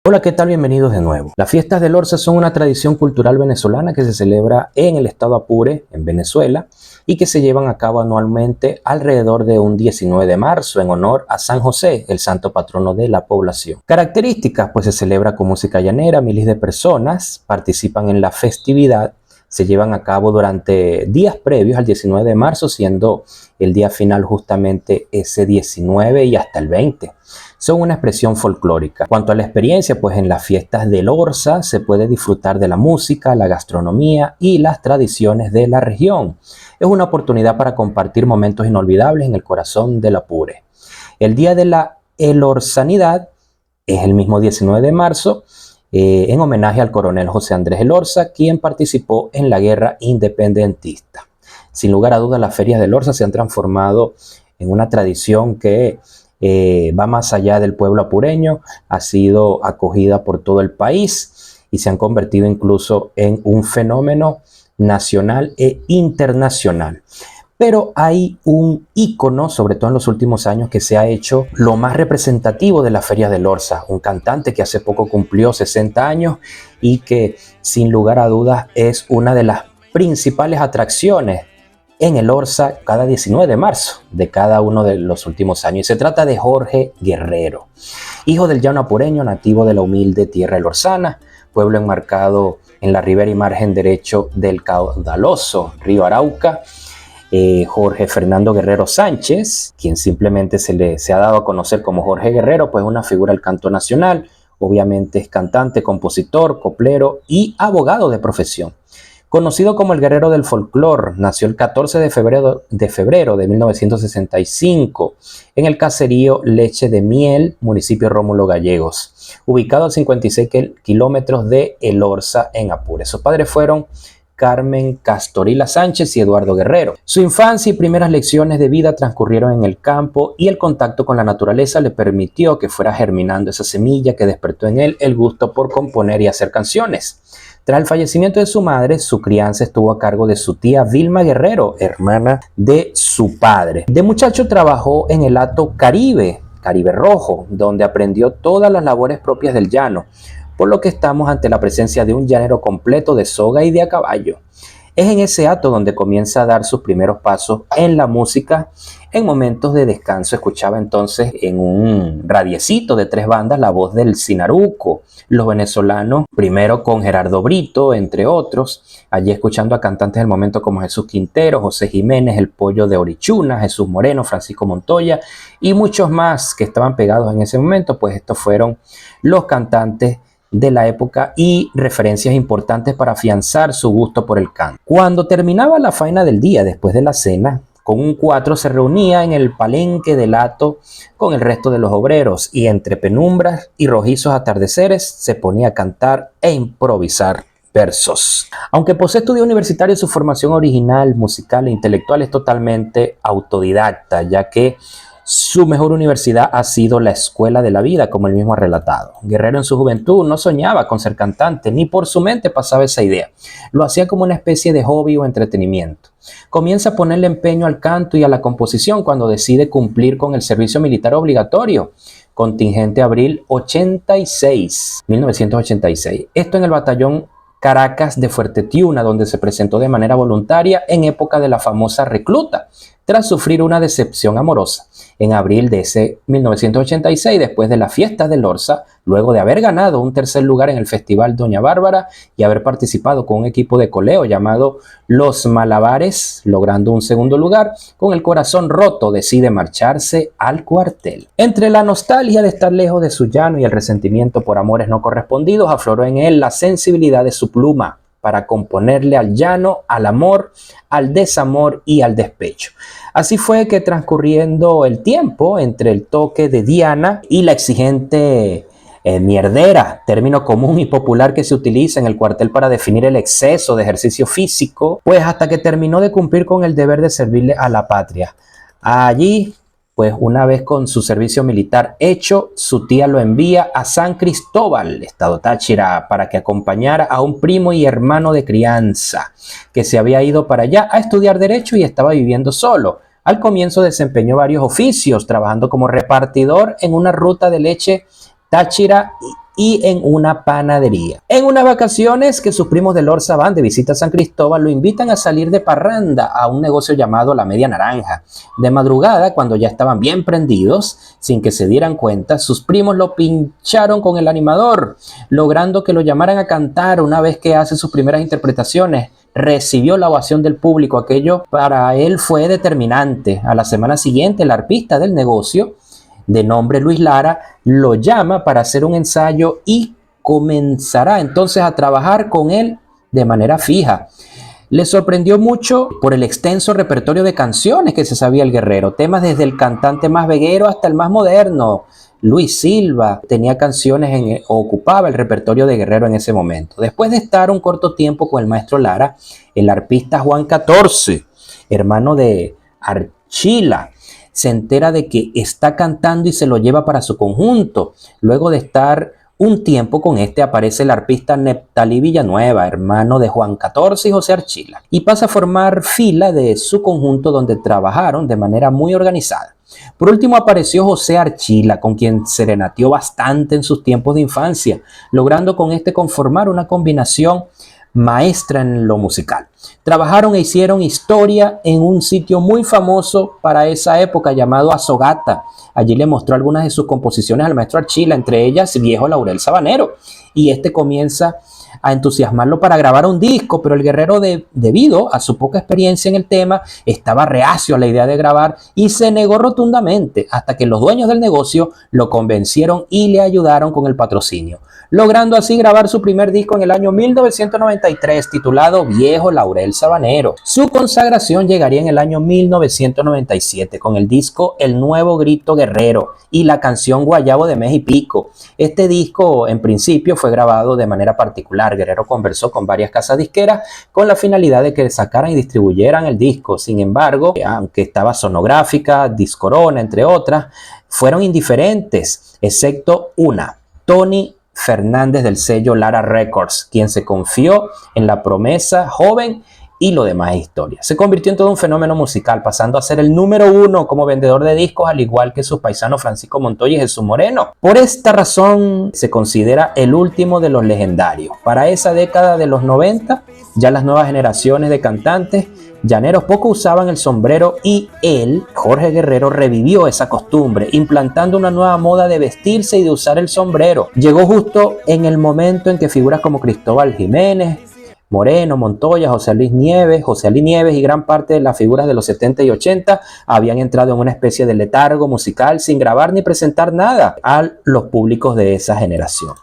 Hola, ¿qué tal? Bienvenidos de nuevo. Las fiestas del Orza son una tradición cultural venezolana que se celebra en el estado Apure, en Venezuela, y que se llevan a cabo anualmente alrededor de un 19 de marzo en honor a San José, el santo patrono de la población. Características, pues se celebra con música llanera, miles de personas participan en la festividad, se llevan a cabo durante días previos al 19 de marzo, siendo el día final justamente ese 19 y hasta el 20. Son una expresión folclórica. Cuanto a la experiencia, pues en las fiestas del Orza se puede disfrutar de la música, la gastronomía y las tradiciones de la región. Es una oportunidad para compartir momentos inolvidables en el corazón del Apure. El día de la Elorzanidad es el mismo 19 de marzo, en homenaje al coronel José Andrés Elorza, quien participó en la guerra independentista. Sin lugar a dudas, las ferias del Orza se han transformado en una tradición que va más allá del pueblo apureño, ha sido acogida por todo el país y se han convertido incluso en un fenómeno nacional e internacional. Pero hay un ícono, sobre todo en los últimos años, que se ha hecho lo más representativo de las ferias del Orza, un cantante que hace poco cumplió 60 años y que sin lugar a dudas es una de las principales atracciones en el Orza cada 19 de marzo de cada uno de los últimos años. Y se trata de Jorge Guerrero, hijo del llano apureño, nativo de la humilde tierra elorzana, pueblo enmarcado en la ribera y margen derecho del caudaloso río Arauca. Jorge Fernando Guerrero Sánchez, quien simplemente se ha dado a conocer como Jorge Guerrero, pues una figura del canto nacional. Obviamente es cantante, compositor, coplero y abogado de profesión. Conocido como el guerrero del folclore, nació el 14 de febrero de 1965 en el caserío Leche de Miel, municipio Rómulo Gallegos, ubicado a 56 kilómetros de El Orza, en Apure. Sus padres fueron Carmen Castorila Sánchez y Eduardo Guerrero. Su infancia y primeras lecciones de vida transcurrieron en el campo y el contacto con la naturaleza le permitió que fuera germinando esa semilla que despertó en él el gusto por componer y hacer canciones. Tras el fallecimiento de su madre, su crianza estuvo a cargo de su tía Vilma Guerrero, hermana de su padre. De muchacho trabajó en el hato Caribe Rojo, donde aprendió todas las labores propias del llano, por lo que estamos ante la presencia de un llanero completo de soga y de a caballo. Es en ese hato donde comienza a dar sus primeros pasos en la música. En momentos de descanso escuchaba entonces en un radiecito de 3 bandas la voz del Sinaruco, los venezolanos, primero con Gerardo Brito, entre otros, allí escuchando a cantantes del momento como Jesús Quintero, José Jiménez, El Pollo de Orichuna, Jesús Moreno, Francisco Montoya y muchos más que estaban pegados en ese momento, pues estos fueron los cantantes de la época y referencias importantes para afianzar su gusto por el canto. Cuando terminaba la faena del día, después de la cena, con un 4 se reunía en el palenque del hato con el resto de los obreros y entre penumbras y rojizos atardeceres se ponía a cantar e improvisar versos. Aunque posee estudio universitario, su formación original, musical e intelectual es totalmente autodidacta, ya que su mejor universidad ha sido la escuela de la vida, como él mismo ha relatado. Guerrero en su juventud no soñaba con ser cantante, ni por su mente pasaba esa idea. Lo hacía como una especie de hobby o entretenimiento. Comienza a ponerle empeño al canto y a la composición cuando decide cumplir con el servicio militar obligatorio, contingente abril 1986. Esto en el batallón Caracas de Fuerte Tiuna, donde se presentó de manera voluntaria en época de la famosa recluta, tras sufrir una decepción amorosa. En abril de ese 1986, después de la fiesta del Orza, luego de haber ganado un tercer lugar en el Festival Doña Bárbara y haber participado con un equipo de coleo llamado Los Malabares, logrando un segundo lugar, con el corazón roto decide marcharse al cuartel. Entre la nostalgia de estar lejos de su llano y el resentimiento por amores no correspondidos, afloró en él la sensibilidad de su pluma para componerle al llano, al amor, al desamor y al despecho. Así fue que transcurriendo el tiempo entre el toque de Diana y la exigente mierdera, término común y popular que se utiliza en el cuartel para definir el exceso de ejercicio físico, pues hasta que terminó de cumplir con el deber de servirle a la patria. Allí, pues una vez con su servicio militar hecho, su tía lo envía a San Cristóbal, estado Táchira, para que acompañara a un primo y hermano de crianza que se había ido para allá a estudiar Derecho y estaba viviendo solo. Al comienzo desempeñó varios oficios, trabajando como repartidor en una ruta de leche Táchira y en una panadería. En unas vacaciones que sus primos de Lorza van de visita a San Cristóbal, lo invitan a salir de parranda a un negocio llamado La Media Naranja. De madrugada, cuando ya estaban bien prendidos, sin que se dieran cuenta, sus primos lo pincharon con el animador, logrando que lo llamaran a cantar. Una vez que hace sus primeras interpretaciones, recibió la ovación del público. Aquello para él fue determinante. A la semana siguiente, el arpista del negocio, de nombre Luis Lara, lo llama para hacer un ensayo y comenzará entonces a trabajar con él de manera fija. Le sorprendió mucho por el extenso repertorio de canciones que se sabía el Guerrero, temas desde el cantante más veguero hasta el más moderno. Luis Silva tenía canciones ocupaba el repertorio de Guerrero en ese momento. Después de estar un corto tiempo con el maestro Lara, el arpista Juan XIV, hermano de Archila, se entera de que está cantando y se lo lleva para su conjunto. Luego de estar un tiempo con este, aparece el arpista Neptalí Villanueva, hermano de Juan XIV y José Archila, y pasa a formar fila de su conjunto, donde trabajaron de manera muy organizada. Por último apareció José Archila, con quien serenateó bastante en sus tiempos de infancia, logrando con este conformar una combinación maestra en lo musical. Trabajaron e hicieron historia en un sitio muy famoso para esa época llamado Azogata. Allí le mostró algunas de sus composiciones al maestro Archila, entre ellas Viejo Laurel Sabanero, y este comienza a entusiasmarlo para grabar un disco, pero el Guerrero, debido a su poca experiencia en el tema, estaba reacio a la idea de grabar y se negó rotundamente, hasta que los dueños del negocio lo convencieron y le ayudaron con el patrocinio, logrando así grabar su primer disco en el año 1993, titulado Viejo Laurel Sabanero. Su consagración llegaría en el año 1997 con el disco El Nuevo Grito Guerrero y la canción Guayabo de Mes y Pico. Este disco en principio fue grabado de manera particular. Guerrero conversó con varias casas disqueras con la finalidad de que sacaran y distribuyeran el disco. Sin embargo, aunque estaba Sonográfica, Discorona, entre otras, fueron indiferentes, excepto una, Tony Fernández del sello Lara Records, quien se confió en la promesa joven y lo demás es historia. Se convirtió en todo un fenómeno musical, pasando a ser el número 1 como vendedor de discos, al igual que sus paisanos Francisco Montoya y Jesús Moreno. Por esta razón se considera el último de los legendarios. Para esa década de los 90, ya las nuevas generaciones de cantantes llaneros poco usaban el sombrero, y él, Jorge Guerrero, revivió esa costumbre, implantando una nueva moda de vestirse y de usar el sombrero. Llegó justo en el momento en que figuras como Cristóbal Jiménez, Moreno, Montoya, José Ali Nieves y gran parte de las figuras de los 70 y 80 habían entrado en una especie de letargo musical sin grabar ni presentar nada a los públicos de esa generación.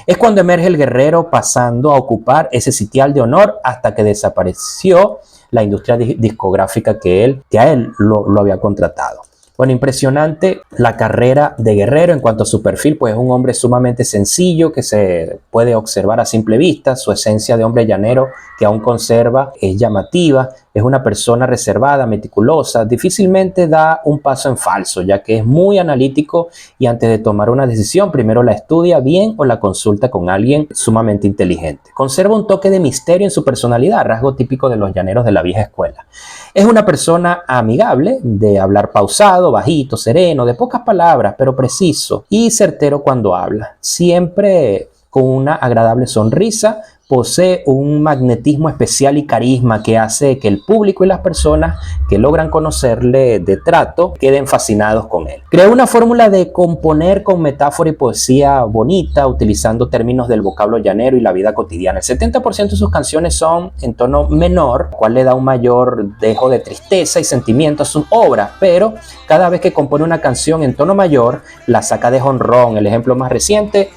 Es cuando emerge el Guerrero, pasando a ocupar ese sitial de honor hasta que desapareció la industria discográfica que a él lo había contratado. Bueno, impresionante la carrera de Guerrero en cuanto a su perfil, pues es un hombre sumamente sencillo que se puede observar a simple vista. Su esencia de hombre llanero que aún conserva es llamativa. Es una persona reservada, meticulosa, difícilmente da un paso en falso, ya que es muy analítico y antes de tomar una decisión primero la estudia bien o la consulta con alguien sumamente inteligente. Conserva un toque de misterio en su personalidad, rasgo típico de los llaneros de la vieja escuela. Es una persona amigable, de hablar pausado, bajito, sereno, de pocas palabras, pero preciso y certero cuando habla. Siempre con una agradable sonrisa, posee un magnetismo especial y carisma que hace que el público y las personas que logran conocerle de trato queden fascinados con él. Creó una fórmula de componer con metáfora y poesía bonita, utilizando términos del vocablo llanero y la vida cotidiana. El 70% de sus canciones son en tono menor, lo cual le da un mayor dejo de tristeza y sentimiento a sus obras, pero cada vez que compone una canción en tono mayor, la saca de jonrón. El ejemplo más reciente,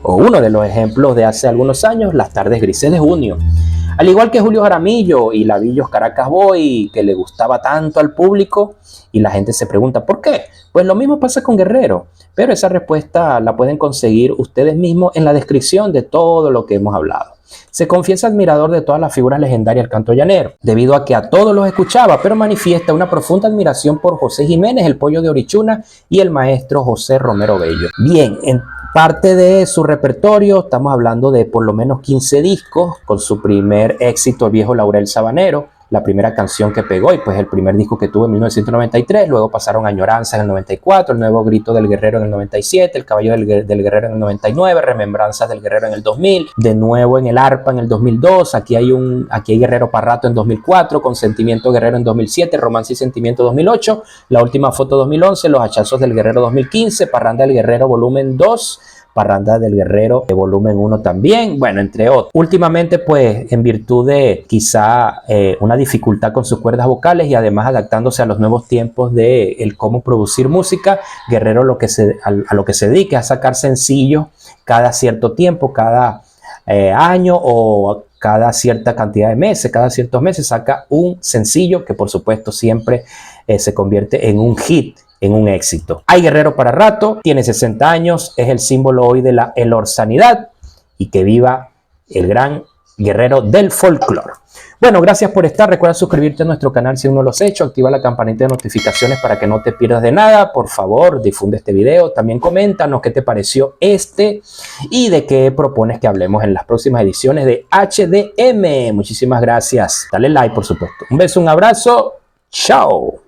o uno de los ejemplos de hace algunos años, Las Tardes Grises de Junio. Al igual que Julio Jaramillo y Lavillos Caracas Boy, que le gustaba tanto al público, y la gente se pregunta ¿por qué? Pues lo mismo pasa con Guerrero, pero esa respuesta la pueden conseguir ustedes mismos en la descripción de todo lo que hemos hablado. Se confiesa admirador de todas las figuras legendarias del canto llanero, debido a que a todos los escuchaba, pero manifiesta una profunda admiración por José Jiménez, el Pollo de Orichuna, y el maestro José Romero Bello. Bien, en parte de su repertorio estamos hablando de por lo menos 15 discos, con su primer éxito, El Viejo Laurel Sabanero, la primera canción que pegó y pues el primer disco que tuvo en 1993, luego pasaron Añoranza en el 94, El Nuevo Grito del Guerrero en el 97, El Caballo del Guerrero en el 99, Remembranzas del Guerrero en el 2000, de nuevo en El Arpa en el 2002, aquí hay Guerrero para rato en 2004, Consentimiento Guerrero en 2007, Romance y Sentimiento 2008, La Última Foto 2011, Los Hachazos del Guerrero 2015, Parranda del Guerrero volumen 2, Parranda del Guerrero de volumen 1 también, bueno, entre otros. Últimamente, pues, en virtud de quizá una dificultad con sus cuerdas vocales y además adaptándose a los nuevos tiempos de el cómo producir música, Guerrero a lo que se dedica a sacar sencillos cada cierto tiempo, cada año o cada cierta cantidad de meses, cada ciertos meses saca un sencillo que por supuesto siempre se convierte en un hit, en un éxito. Hay Guerrero para rato, tiene 60 años, es el símbolo hoy de la elorsanidad y que viva el gran guerrero del folclore. Bueno, gracias por estar. Recuerda suscribirte a nuestro canal si aún no lo has hecho. Activa la campanita de notificaciones para que no te pierdas de nada. Por favor, difunde este video. También coméntanos qué te pareció y de qué propones que hablemos en las próximas ediciones de HDM. Muchísimas gracias. Dale like, por supuesto. Un beso, un abrazo. Chao.